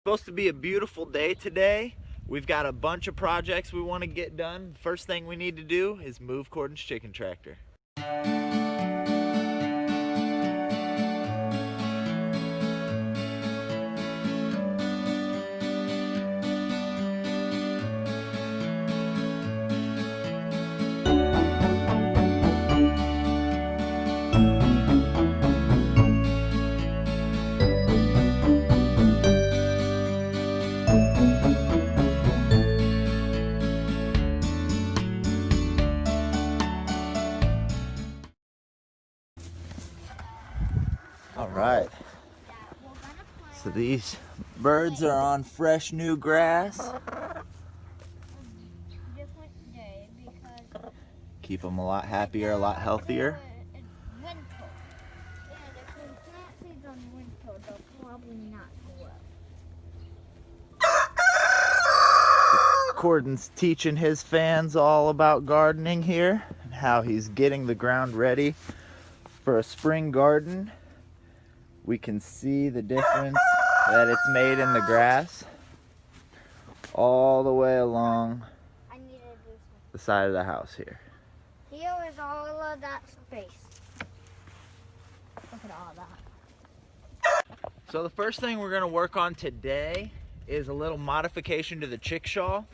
supposed to be a beautiful day today. We've got a bunch of projects we want to get done. First thing we need to do is move Corden's chicken tractor. All right, so these birds are on fresh new grass. Keep them a lot happier, a lot healthier. Corden's teaching his fans all about gardening here and how he's getting the ground ready for a spring garden. We can see the difference that it's made in the grass all the way along the side of the house here. Here is all of that space. Look at all that. So the first thing we're going to work on today is a little modification to the chickshaw.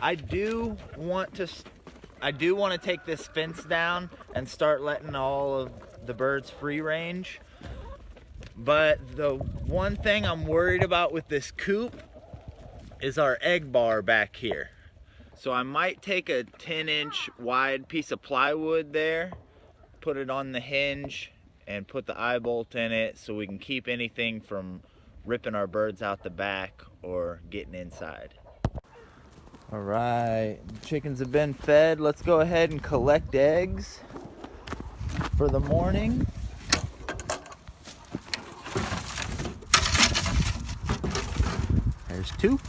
I do want to take this fence down and start letting all of the birds free range. But the one thing I'm worried about with this coop is our egg bar back here. So I might take a 10-inch wide piece of plywood there, put it on the hinge, and put the eye bolt in it so we can keep anything from ripping our birds out the back or getting inside. All right, chickens have been fed. Let's go ahead and collect eggs for the morning. There's 2.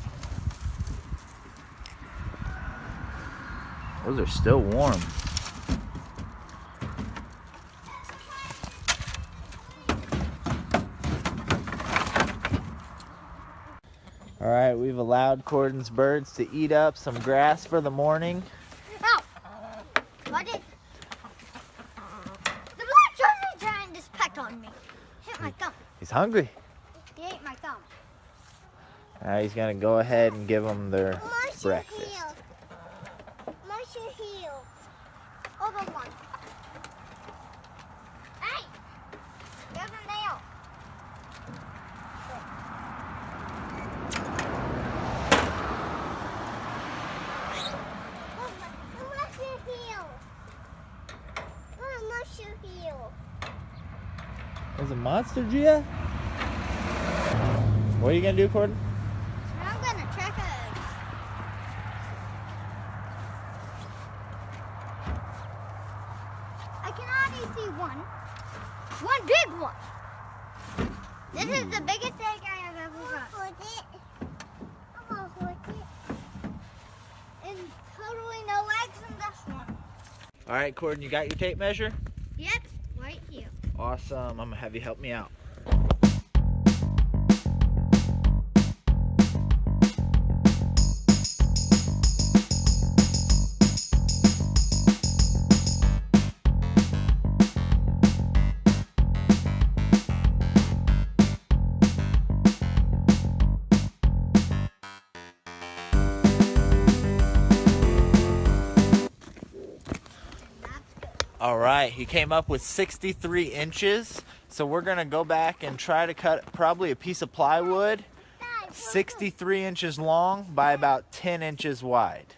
Those are still warm. All right, we've allowed Corden's birds to eat up some grass for the morning. Ow! What did... The black Jersey giant just pecked on me. Hit my thumb. He's hungry. He ate my thumb. He's gonna go ahead and give them their breakfast. Marshall heel. Other one. Hey! There's a nail. There's a monster, Gia? What are you gonna do, Corden? I'm gonna check eggs. I can already see one. One big one. This is the biggest egg I have ever got. I'm gonna hold it. And totally no eggs in this one. All right, Corden, you got your tape measure? Yep, right here. Awesome. I'm gonna have you help me out. All right, he came up with 63 inches. So we're gonna go back and try to cut probably a piece of plywood 63 inches long by about 10 inches wide.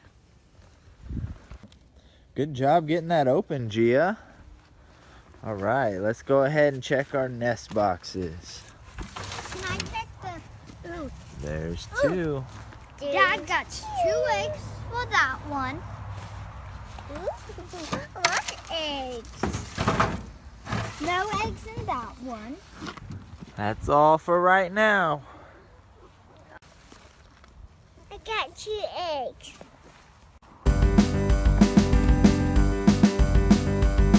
Good job getting that open, Gia. All right, let's go ahead and check our nest boxes. Can I check the... Ooh. There's 2. Dad got 2 eggs for that one. What eggs? No eggs in that one. That's all for right now. I got 2 eggs. All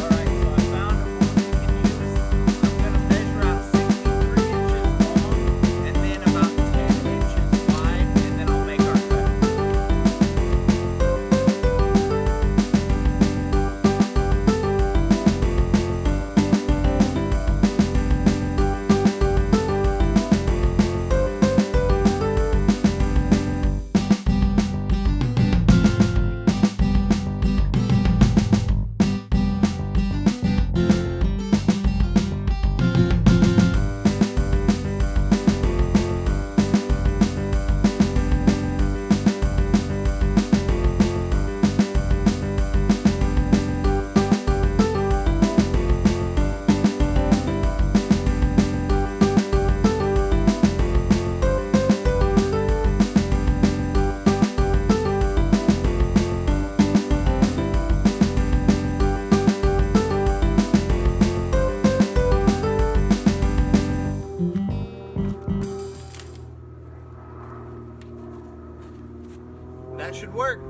right, so I found a work.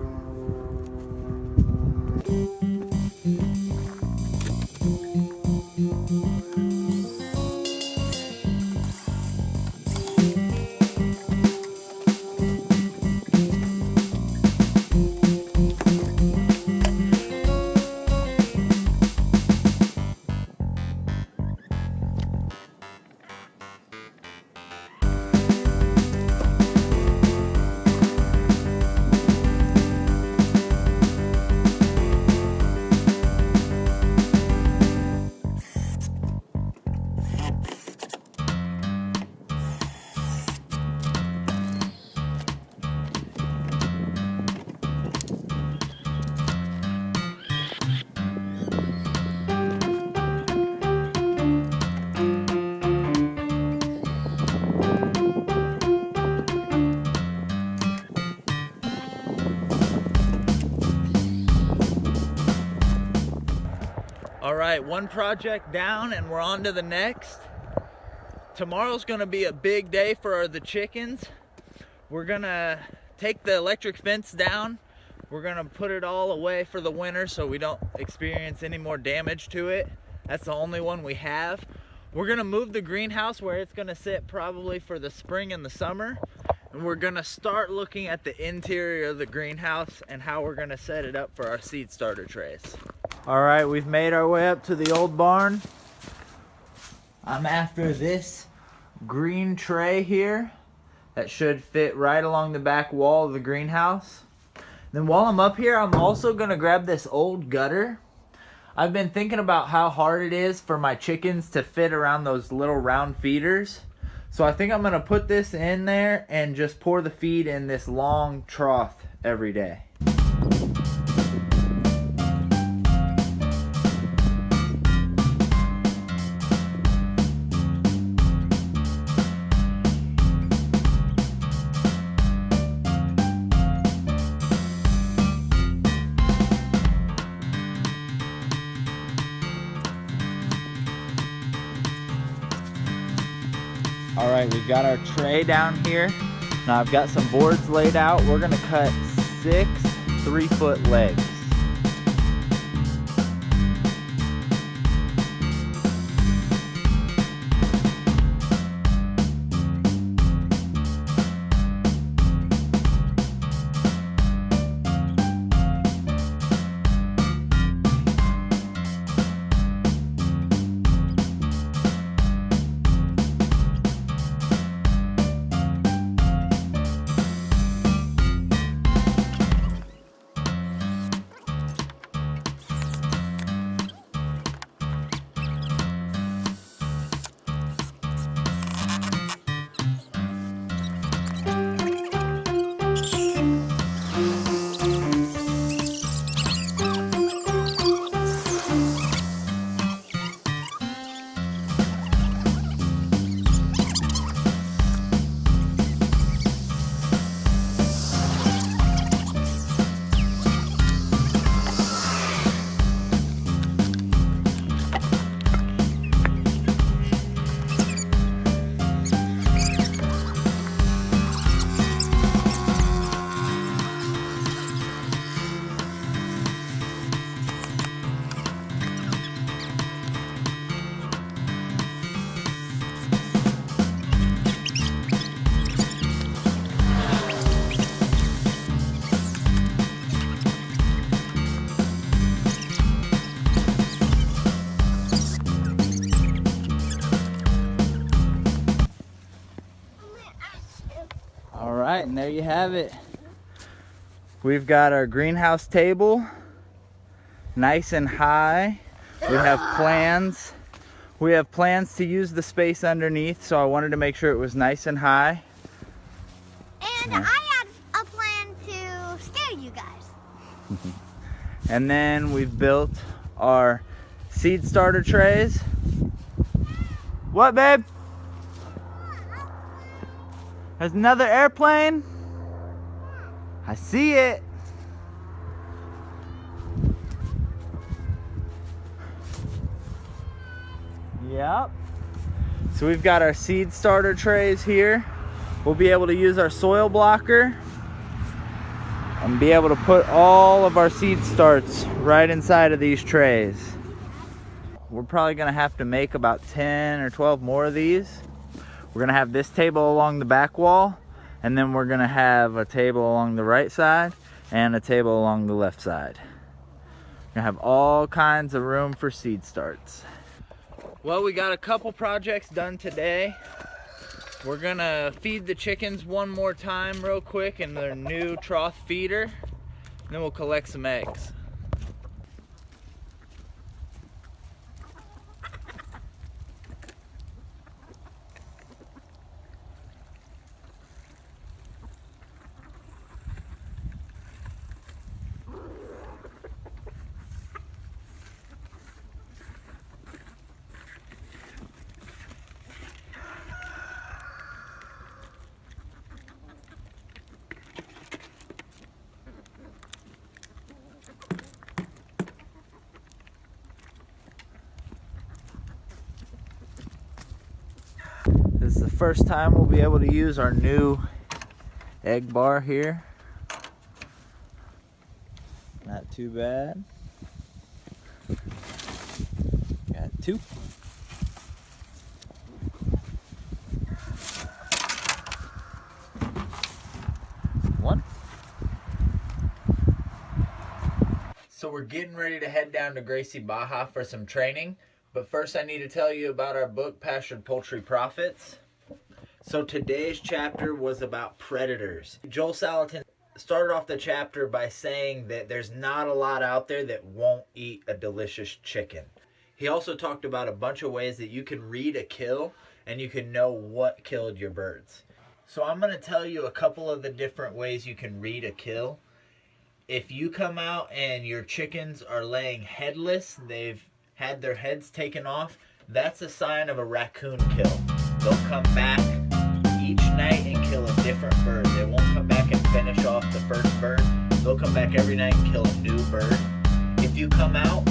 All right, one project down and we're on to the next. Tomorrow's gonna be a big day for the chickens. We're gonna take the electric fence down. We're gonna put it all away for the winter so we don't experience any more damage to it. That's the only one we have. We're gonna move the greenhouse where it's gonna sit probably for the spring and the summer. And we're gonna start looking at the interior of the greenhouse and how we're gonna set it up for our seed starter trays. All right, we've made our way up to the old barn. I'm after this green tray here that should fit right along the back wall of the greenhouse. Then while I'm up here, I'm also gonna grab this old gutter. I've been thinking about how hard it is for my chickens to fit around those little round feeders. So I think I'm gonna put this in there and just pour the feed in this long trough every day. All right, we've got our tray down here. Now I've got some boards laid out. We're gonna cut 6 3-foot legs. All right, and there you have it. We've got our greenhouse table, nice and high. We have plans. We have plans to use the space underneath, so I wanted to make sure it was nice and high. And I had a plan to scare you guys. And then we've built our seed starter trays. What, babe? There's another airplane. I see it. Yep. So we've got our seed starter trays here. We'll be able to use our soil blocker. and be able to put all of our seed starts right inside of these trays. We're probably gonna have to make about 10 or 12 more of these. We're gonna have this table along the back wall, and then we're gonna have a table along the right side and a table along the left side. We're gonna have all kinds of room for seed starts. Well, we got a couple projects done today. We're gonna feed the chickens one more time real quick in their new trough feeder, and then we'll collect some eggs. This is the first time we'll be able to use our new egg bar here. Not too bad. Got 2. One. So we're getting ready to head down to Gracie Baja for some training. But first I need to tell you about our book, Pastured Poultry Profits. So today's chapter was about predators. Joel Salatin started off the chapter by saying that there's not a lot out there that won't eat a delicious chicken. He also talked about a bunch of ways that you can read a kill and you can know what killed your birds. So I'm going to tell you a couple of the different ways you can read a kill. If you come out and your chickens are laying headless, they've had their heads taken off, that's a sign of a raccoon kill. They'll come back each night and kill a different bird. They won't come back and finish off the first bird. They'll come back every night and kill a new bird. If you come out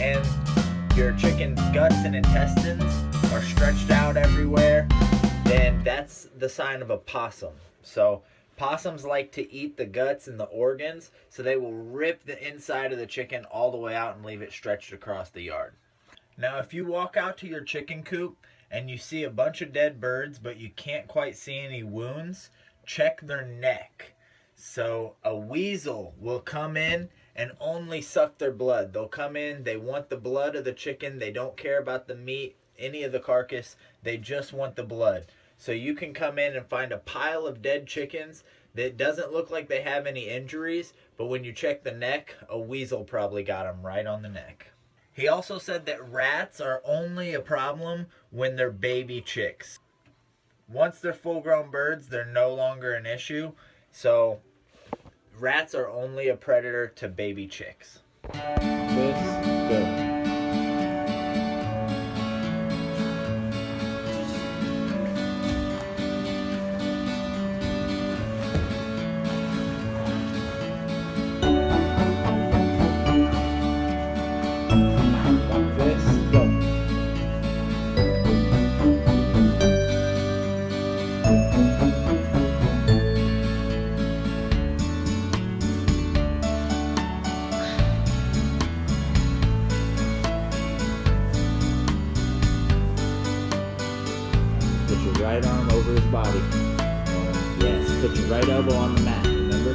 and your chicken's guts and intestines are stretched out everywhere, then that's the sign of a possum. So possums like to eat the guts and the organs, so they will rip the inside of the chicken all the way out and leave it stretched across the yard. Now, if you walk out to your chicken coop and you see a bunch of dead birds, but you can't quite see any wounds, check their neck. So a weasel will come in and only suck their blood. They'll come in, they want the blood of the chicken, they don't care about the meat, any of the carcass, they just want the blood. So you can come in and find a pile of dead chickens that doesn't look like they have any injuries, but when you check the neck, a weasel probably got them right on the neck. He also said that rats are only a problem when they're baby chicks. Once they're full-grown birds, they're no longer an issue. So rats are only a predator to baby chicks. Let's go. Right arm over his body. Yes, put your right elbow on the mat, remember?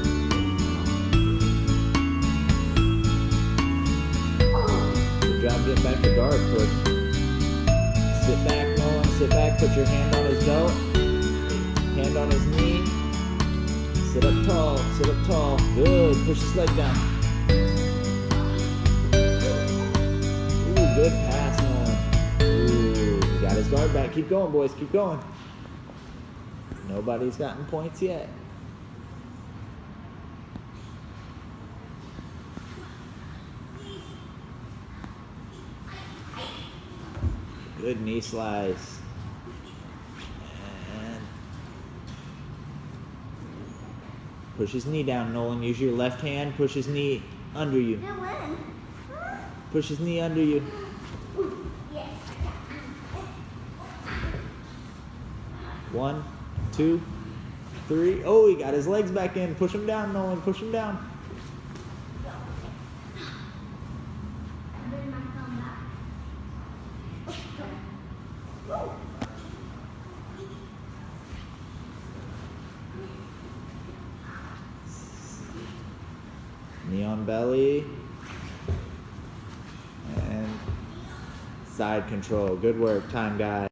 Good job getting back to guard, push. Sit back, Nolan, sit back, put your hand on his belt, hand on his knee. Sit up tall, sit up tall. Good, push his leg down. Ooh, good pass, Nolan. Ooh, got his guard back. Keep going, boys, keep going. Nobody's gotten points yet. Good knee slice. And push his knee down, Nolan. Use your left hand. Push his knee under you. Push his knee under you. One, two, 3. Oh, he got his legs back in. Push him down, Nolan. Push him down. Knee on belly. And side control. Good work, time guy.